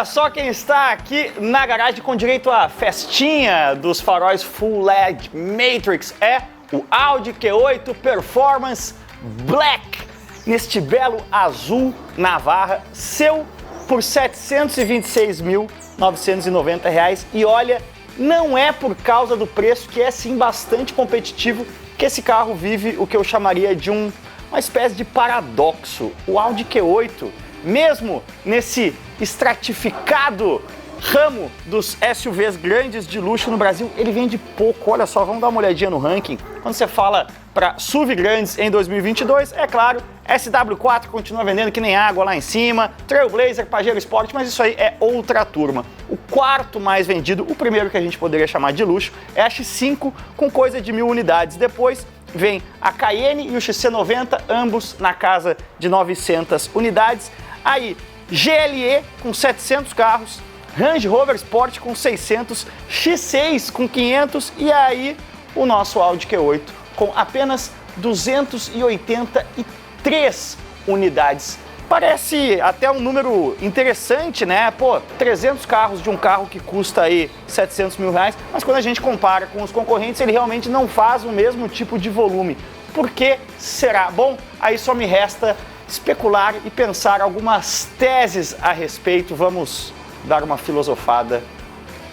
Olha só quem está aqui na garagem com direito à festinha dos faróis Full LED Matrix. É o Audi Q8 Performance Black, neste belo azul Navarra, seu por R$ 726.990. E olha, não é por causa do preço, que é sim bastante competitivo, que esse carro vive o que eu chamaria de uma espécie de paradoxo. O Audi Q8, mesmo nesse estratificado ramo dos SUVs grandes de luxo no Brasil, ele vende pouco. Olha só, vamos dar uma olhadinha no ranking. Quando você fala para SUV grandes em 2022, é claro, SW4 continua vendendo que nem água lá em cima, Trailblazer, Pajero Sport, mas isso aí é outra turma. O quarto mais vendido, o primeiro que a gente poderia chamar de luxo, é a X5 com coisa de 1.000 unidades. Depois vem a Cayenne e o XC90, ambos na casa de 900 unidades. Aí, GLE com 700 carros, Range Rover Sport com 600, X6 com 500 e aí o nosso Audi Q8 com apenas 283 unidades. Parece até um número interessante, né? Pô, 300 carros de um carro que custa aí R$700 mil, mas quando a gente compara com os concorrentes, ele realmente não faz o mesmo tipo de volume. Por que será? Bom, aí só me resta especular e pensar algumas teses a respeito. Vamos dar uma filosofada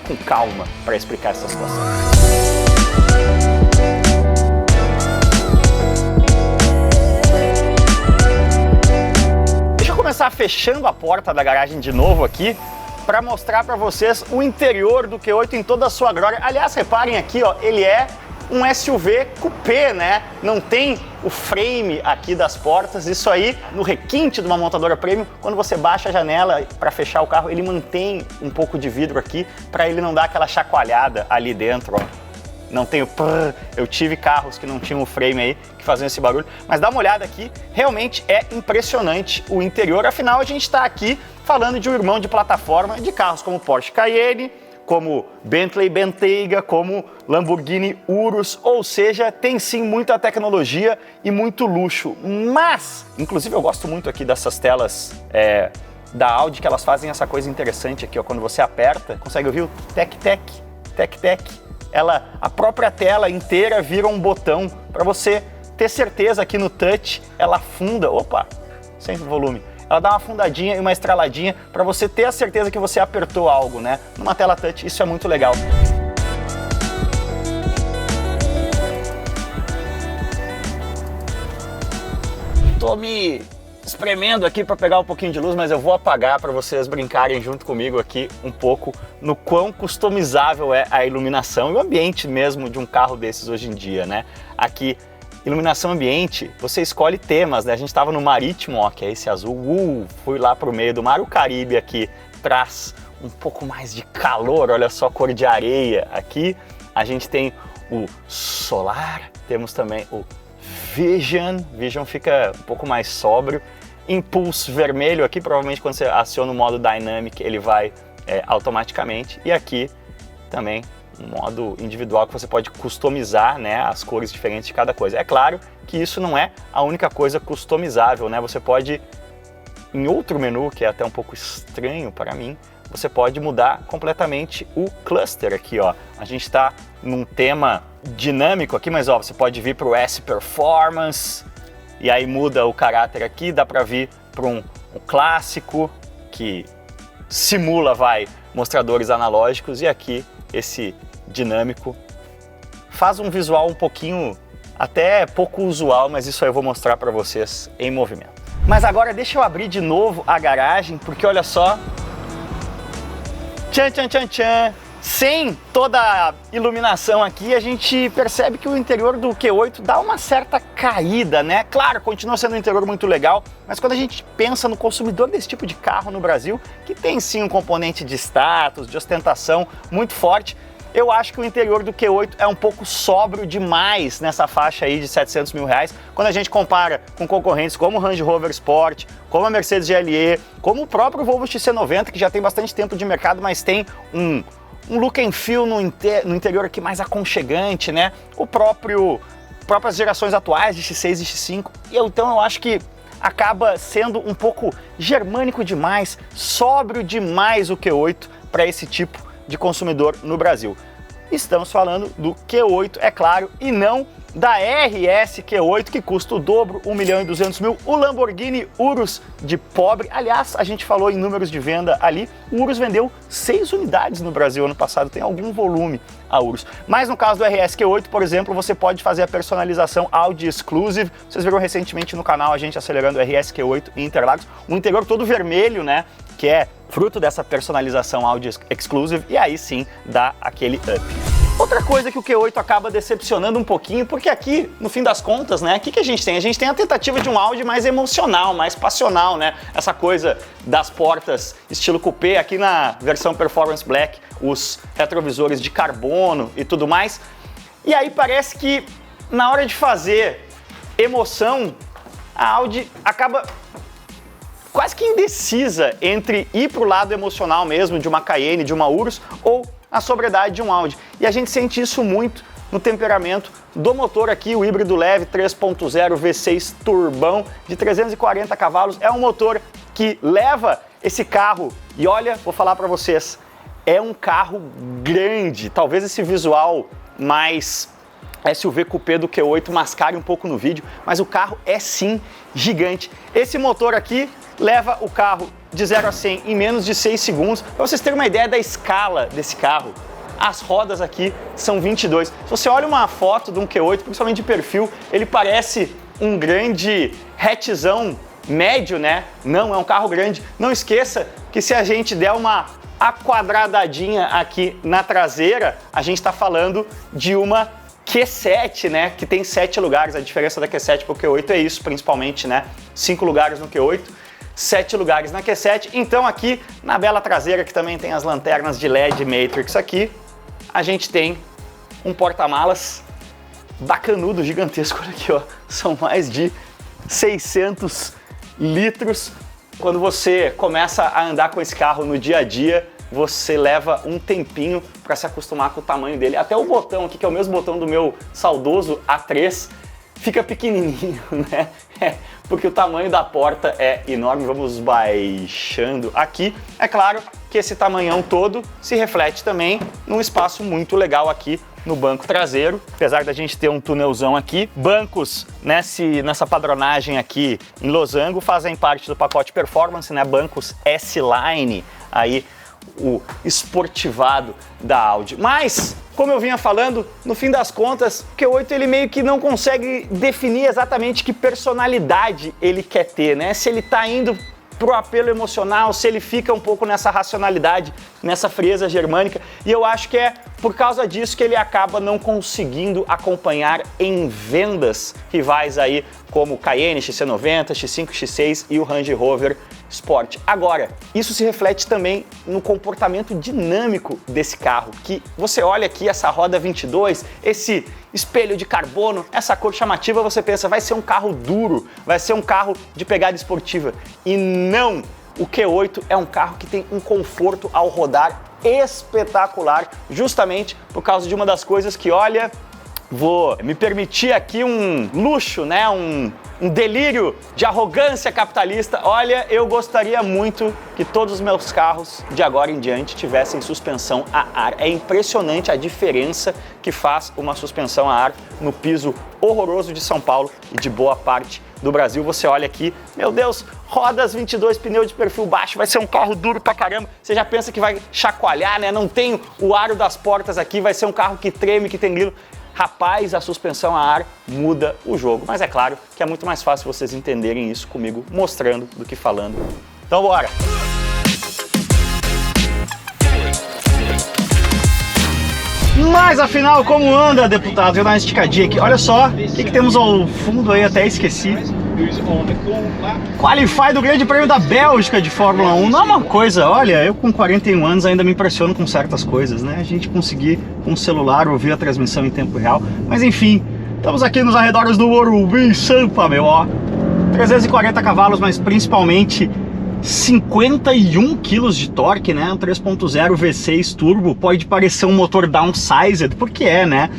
com calma para explicar essa situação. Deixa eu começar fechando a porta da garagem de novo aqui para mostrar para vocês o interior do Q8 em toda a sua glória. Aliás, reparem aqui, ó, ele é um SUV coupé, né? Não tem o frame aqui das portas. Isso aí, no requinte de uma montadora premium, quando você baixa a janela para fechar o carro, ele mantém um pouco de vidro aqui para ele não dar aquela chacoalhada ali dentro, ó. Não tem o prrr. Eu tive carros que não tinham o frame aí, que faziam esse barulho. Mas dá uma olhada aqui, realmente é impressionante o interior. Afinal, a gente está aqui falando de um irmão de plataforma de carros como Porsche Cayenne, como Bentley Bentayga, como Lamborghini Urus, ou seja, tem sim muita tecnologia e muito luxo. Mas, inclusive eu gosto muito aqui dessas telas da Audi, que elas fazem essa coisa interessante aqui, ó, quando você aperta, consegue ouvir o tec-tec, tec-tec. A própria tela inteira vira um botão para você ter certeza que no touch ela afunda, sem volume. Ela dá uma afundadinha e uma estraladinha para você ter a certeza que você apertou algo, né? Numa tela touch, isso é muito legal. Tô me espremendo aqui para pegar um pouquinho de luz, mas eu vou apagar para vocês brincarem junto comigo aqui um pouco no quão customizável é a iluminação e o ambiente mesmo de um carro desses hoje em dia, né? Aqui, iluminação ambiente, você escolhe temas, né? A gente estava no Marítimo, ó, que é esse azul, fui lá para o meio do mar. O Caribe aqui traz um pouco mais de calor, olha só a cor de areia. Aqui a gente tem o solar, temos também o Vision fica um pouco mais sóbrio. Impulso vermelho aqui, provavelmente quando você aciona o modo Dynamic ele vai automaticamente. E aqui também um modo individual que você pode customizar, né, as cores diferentes de cada coisa. É claro que isso não é a única coisa customizável, né? Você pode, em outro menu, que é até um pouco estranho para mim, você pode mudar completamente o cluster aqui, ó. A gente está num tema dinâmico aqui, mas ó, você pode vir para o S Performance e aí muda o caráter aqui, dá para vir para um clássico que simula, mostradores analógicos, e aqui esse dinâmico faz um visual um pouquinho até pouco usual, mas isso aí eu vou mostrar para vocês em movimento. Mas agora deixa eu abrir de novo a garagem, porque olha só, tchan, tchan, tchan, tchan. Sem toda a iluminação aqui, a gente percebe que o interior do Q8 dá uma certa caída, né? Claro, continua sendo um interior muito legal, mas quando a gente pensa no consumidor desse tipo de carro no Brasil, que tem sim um componente de status, de ostentação muito forte, eu acho que o interior do Q8 é um pouco sóbrio demais nessa faixa aí de R$700 mil, quando a gente compara com concorrentes como o Range Rover Sport, como a Mercedes GLE, como o próprio Volvo XC90, que já tem bastante tempo de mercado, mas tem um look and feel no interior aqui mais aconchegante, né? Próprias gerações atuais de X6 e X5. Então eu acho que acaba sendo um pouco germânico demais, sóbrio demais o Q8 para esse tipo de consumidor no Brasil. Estamos falando do Q8, é claro, e não da RS Q8, que custa o dobro, 1.200.000, o Lamborghini Urus de pobre. Aliás, a gente falou em números de venda ali, o Urus vendeu 6 unidades no Brasil ano passado, tem algum volume a Urus. Mas no caso do RS Q8, por exemplo, você pode fazer a personalização Audi Exclusive. Vocês viram recentemente no canal a gente acelerando o RS Q8 em Interlagos, o interior todo vermelho, né, que é fruto dessa personalização Audi Exclusive, e aí sim dá aquele up. Outra coisa que o Q8 acaba decepcionando um pouquinho, porque aqui, no fim das contas, né, o que a gente tem? A gente tem a tentativa de um Audi mais emocional, mais passional, né? Essa coisa das portas estilo coupé, aqui na versão Performance Black, os retrovisores de carbono e tudo mais. E aí parece que na hora de fazer emoção, a Audi acaba quase que indecisa entre ir para o lado emocional mesmo de uma Cayenne, de uma Urus, ou a sobriedade de um Audi. E a gente sente isso muito no temperamento do motor aqui, o híbrido leve 3.0 V6 turbão de 340 cavalos. É um motor que leva esse carro, e olha, vou falar para vocês, é um carro grande. Talvez esse visual mais SUV coupé do Q8 mascare um pouco no vídeo, mas o carro é sim gigante. Esse motor aqui leva o carro de 0 a 100 em menos de 6 segundos. Para vocês terem uma ideia da escala desse carro, as rodas aqui são 22. Se você olha uma foto de um Q8, principalmente de perfil, ele parece um grande hatchzão médio, né? Não, é um carro grande. Não esqueça que se a gente der uma aquadradadinha aqui na traseira, a gente está falando de uma Q7, né? Que tem 7 lugares. A diferença da Q7 para o Q8 é isso, principalmente, né? 5 lugares no Q8. 7 lugares na Q7, então aqui na bela traseira, que também tem as lanternas de LED Matrix aqui, a gente tem um porta-malas bacanudo, gigantesco, olha aqui, ó, são mais de 600 litros. Quando você começa a andar com esse carro no dia a dia, você leva um tempinho para se acostumar com o tamanho dele. Até o botão aqui, que é o mesmo botão do meu saudoso A3, fica pequenininho, né? Porque o tamanho da porta é enorme. Vamos baixando aqui. É claro que esse tamanhão todo se reflete também num espaço muito legal aqui no banco traseiro. Apesar da gente ter um túnelzão aqui, bancos nessa padronagem aqui em losango fazem parte do pacote Performance, né? Bancos S-Line, aí o esportivado da Audi. Mas, como eu vinha falando, no fim das contas, o Q8 ele meio que não consegue definir exatamente que personalidade ele quer ter, né? Se ele tá indo pro apelo emocional, se ele fica um pouco nessa racionalidade, nessa frieza germânica, e eu acho que é por causa disso que ele acaba não conseguindo acompanhar em vendas rivais aí como o Cayenne, XC90, X5, X6 e o Range Rover Sport. Agora, isso se reflete também no comportamento dinâmico desse carro, que você olha aqui essa roda 22, esse espelho de carbono, essa cor chamativa, você pensa, vai ser um carro duro, vai ser um carro de pegada esportiva. E não! O Q8 é um carro que tem um conforto ao rodar espetacular, justamente por causa de uma das coisas que, olha, vou me permitir aqui um luxo, né? Um delírio de arrogância capitalista. Olha, eu gostaria muito que todos os meus carros de agora em diante tivessem suspensão a ar. É impressionante a diferença que faz uma suspensão a ar no piso horroroso de São Paulo e de boa parte do Brasil. Você olha aqui, meu Deus, rodas 22, pneu de perfil baixo, vai ser um carro duro pra caramba. Você já pensa que vai chacoalhar, né? Não tem o aro das portas aqui, vai ser um carro que treme, que tem grilo. Rapaz, a suspensão a ar muda o jogo. Mas é claro que é muito mais fácil vocês entenderem isso comigo mostrando do que falando. Então bora! Mas afinal, como anda, deputado? Vou dar uma esticadinha aqui. Olha só, o que temos ao fundo aí, até esqueci. Qualify do Grande Prêmio da Bélgica de Fórmula 1. Não é uma coisa, olha, eu com 41 anos ainda me impressiono com certas coisas, né? A gente conseguir com o celular ouvir a transmissão em tempo real. Mas enfim, estamos aqui nos arredores do Morumbi, Sampa, meu, ó. 340 cavalos, mas principalmente 51 kg de torque, né? Um 3.0 V6 turbo. Pode parecer um motor downsized, porque é, né?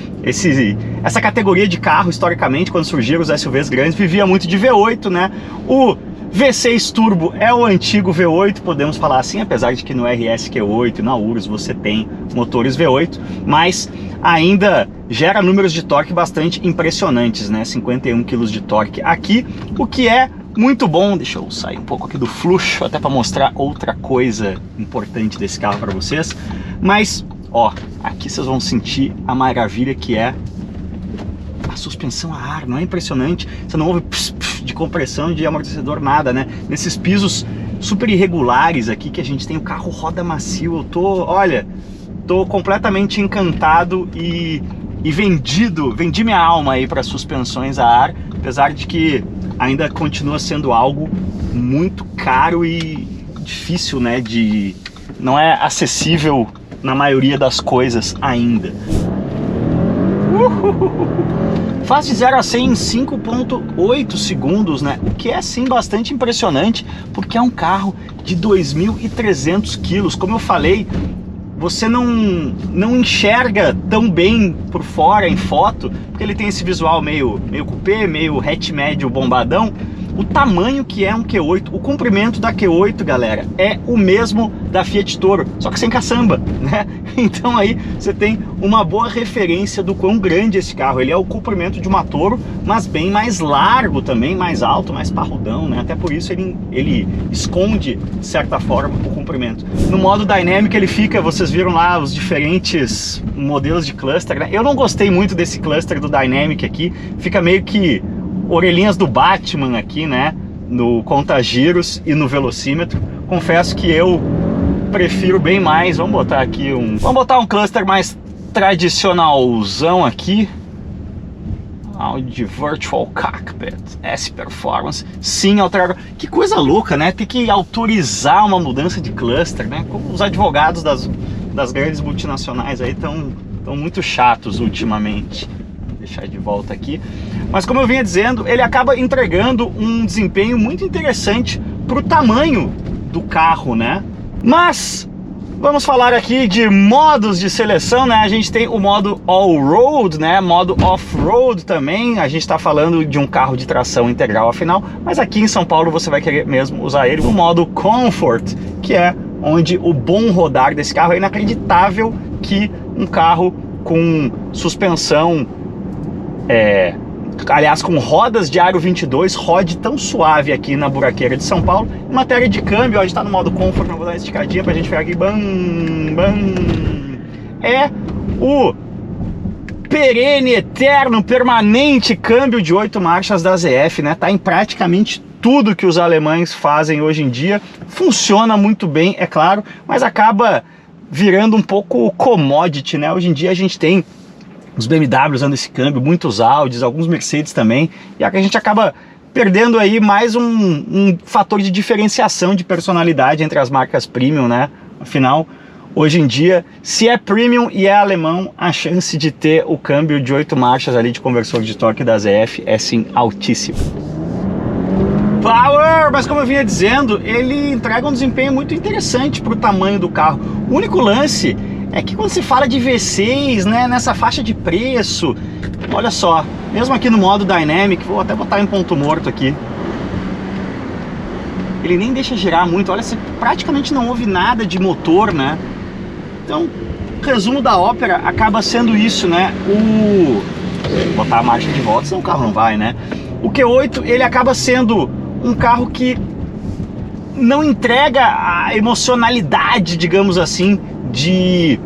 Essa categoria de carro, historicamente, quando surgiram os SUVs grandes, vivia muito de V8, né? O V6 turbo é o antigo V8, podemos falar assim, apesar de que no RSQ8 e na Urus você tem motores V8, mas ainda gera números de torque bastante impressionantes, né? 51 kg de torque aqui, o que é muito bom. Deixa eu sair um pouco aqui do fluxo, até para mostrar outra coisa importante desse carro para vocês. Mas, ó, aqui vocês vão sentir a maravilha que é a suspensão a ar. Não é impressionante? Você não ouve de compressão de amortecedor, nada, né? Nesses pisos super irregulares aqui que a gente tem, o carro roda macio. Eu tô, olha, tô completamente encantado e vendi minha alma aí para suspensões a ar, apesar de que ainda continua sendo algo muito caro e difícil, né? Não é acessível na maioria das coisas ainda. Faz de 0 a 100 em 5.8 segundos, né? O que é sim bastante impressionante, porque é um carro de 2.300 quilos. Como eu falei, você não enxerga tão bem por fora em foto, porque ele tem esse visual meio coupé, meio hatch médio bombadão. O tamanho que é um Q8, o comprimento da Q8, galera, é o mesmo da Fiat Toro, só que sem caçamba, né? Então aí você tem uma boa referência do quão grande esse carro. Ele é o comprimento de uma Toro, mas bem mais largo também, mais alto, mais parrudão, né? Até por isso ele esconde, de certa forma, o comprimento. No modo Dynamic ele fica, vocês viram lá os diferentes modelos de cluster, né? Eu não gostei muito desse cluster do Dynamic aqui, fica meio que orelhinhas do Batman aqui, né? No conta-giros e no velocímetro. Confesso que eu prefiro bem mais. Vamos botar aqui vamos botar um cluster mais tradicionalzão aqui. Audi Virtual Cockpit S Performance. Sim, alterar. Que coisa louca, né? Ter que autorizar uma mudança de cluster, né? Como os advogados das grandes multinacionais aí estão muito chatos ultimamente. Vou deixar de volta aqui. Mas como eu vinha dizendo, ele acaba entregando um desempenho muito interessante para o tamanho do carro, né? Mas vamos falar aqui de modos de seleção, né? A gente tem o modo All-Road, né? Modo Off-Road também. A gente está falando de um carro de tração integral, afinal. Mas aqui em São Paulo você vai querer mesmo usar ele no modo Comfort, que é onde o bom rodar desse carro é inacreditável que um carro com suspensão, aliás, com rodas de aro 22, rode tão suave aqui na buraqueira de São Paulo. Em matéria de câmbio, ó, a gente tá no modo Comfort, vou dar uma esticadinha pra gente ficar aqui. É o perene, eterno, permanente câmbio de 8 marchas da ZF, né? Tá em praticamente tudo que os alemães fazem hoje em dia. Funciona muito bem, é claro, mas acaba virando um pouco commodity, né? Hoje em dia a gente tem os BMW usando esse câmbio, muitos Audis, alguns Mercedes também, e a gente acaba perdendo aí mais um fator de diferenciação de personalidade entre as marcas premium, né? Afinal, hoje em dia, se é premium e é alemão, a chance de ter o câmbio de 8 marchas ali de conversor de torque da ZF é sim altíssima. Power! Mas como eu vinha dizendo, ele entrega um desempenho muito interessante para o tamanho do carro. O único lance é que quando se fala de V6, né, nessa faixa de preço, olha só, mesmo aqui no modo Dynamic, vou até botar em ponto morto aqui, ele nem deixa girar muito, olha, você praticamente não ouve nada de motor, né? Então, o resumo da ópera acaba sendo isso, né? Vou botar a marcha de volta, senão o carro não vai, né? O Q8, ele acaba sendo um carro que não entrega a emocionalidade, digamos assim, de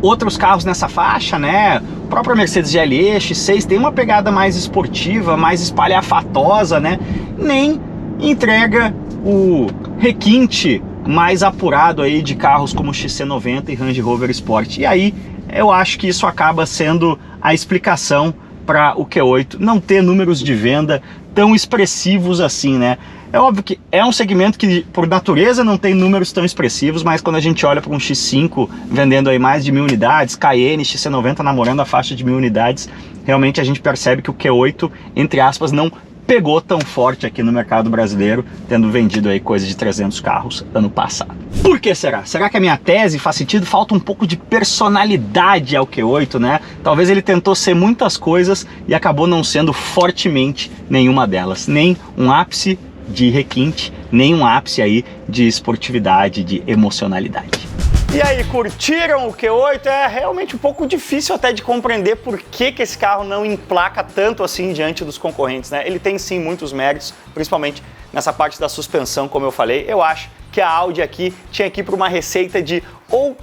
outros carros nessa faixa, né? A própria Mercedes GLE X6 tem uma pegada mais esportiva, mais espalhafatosa, né? Nem entrega o requinte mais apurado aí de carros como o XC90 e Range Rover Sport. E aí eu acho que isso acaba sendo a explicação para o Q8 não ter números de venda tão expressivos assim, né? É óbvio que é um segmento que, por natureza, não tem números tão expressivos, mas quando a gente olha para um X5 vendendo aí mais de 1000 unidades, Cayenne, XC90 namorando a faixa de 1000 unidades, realmente a gente percebe que o Q8, entre aspas, não pegou tão forte aqui no mercado brasileiro, tendo vendido aí coisa de 300 carros ano passado. Por que será? Será que a minha tese faz sentido? Falta um pouco de personalidade ao Q8, né? Talvez ele tentou ser muitas coisas e acabou não sendo fortemente nenhuma delas. Nem um ápice de requinte, nem um ápice aí de esportividade, de emocionalidade. E aí, curtiram o Q8? É realmente um pouco difícil até de compreender por que esse carro não emplaca tanto assim diante dos concorrentes, né? Ele tem sim muitos méritos, principalmente nessa parte da suspensão, como eu falei. Eu acho que a Audi aqui tinha que ir para uma receita de ou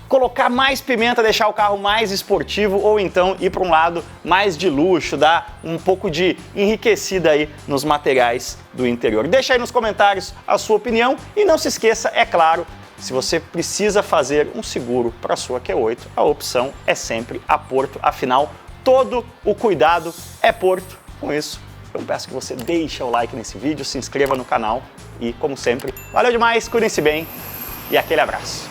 colocar mais pimenta, deixar o carro mais esportivo, ou então ir para um lado mais de luxo, dar um pouco de enriquecida aí nos materiais do interior. Deixa aí nos comentários a sua opinião e não se esqueça, é claro, se você precisa fazer um seguro para a sua Q8, a opção é sempre a Porto, afinal, todo o cuidado é Porto. Com isso, eu peço que você deixe o like nesse vídeo, se inscreva no canal e, como sempre, valeu demais, cuidem-se bem e aquele abraço.